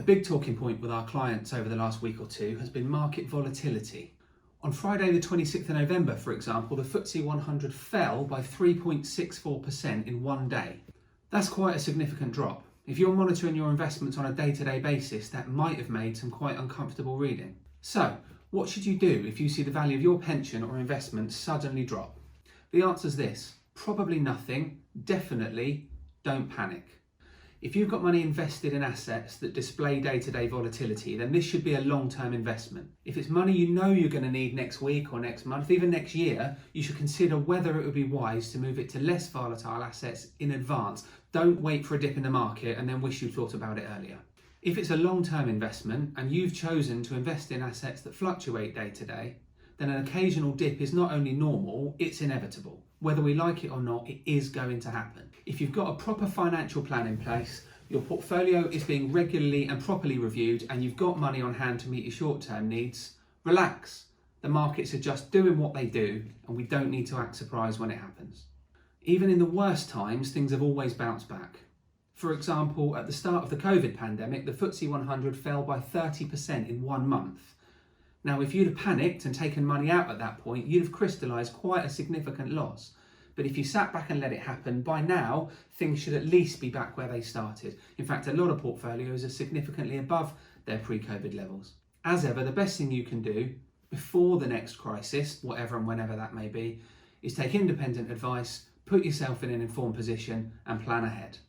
A big talking point with our clients over the last week or two has been market volatility. On Friday the 26th of November, for example, the FTSE 100 fell by 3.64% in one day. That's quite a significant drop. If you're monitoring your investments on a day-to-day basis, that might have made some quite uncomfortable reading. So, what should you do if you see the value of your pension or investment suddenly drop? The answer is this: probably nothing. Definitely don't panic. If you've got money invested in assets that display day-to-day volatility, then this should be a long-term investment. If it's money you know you're going to need next week or next month, even next year, you should consider whether it would be wise to move it to less volatile assets in advance. Don't wait for a dip in the market and then wish you'd thought about it earlier. If it's a long-term investment and you've chosen to invest in assets that fluctuate day-to-day, then an occasional dip is not only normal, it's inevitable. Whether we like it or not, it is going to happen. If you've got a proper financial plan in place, your portfolio is being regularly and properly reviewed, and you've got money on hand to meet your short-term needs, relax. The markets are just doing what they do, and we don't need to act surprised when it happens. Even in the worst times, things have always bounced back. For example, at the start of the COVID pandemic, the FTSE 100 fell by 30% in 1 month. Now, if you'd have panicked and taken money out at that point, you'd have crystallised quite a significant loss. But if you sat back and let it happen, by now, things should at least be back where they started. In fact, a lot of portfolios are significantly above their pre-COVID levels. As ever, the best thing you can do before the next crisis, whatever and whenever that may be, is take independent advice, put yourself in an informed position and plan ahead.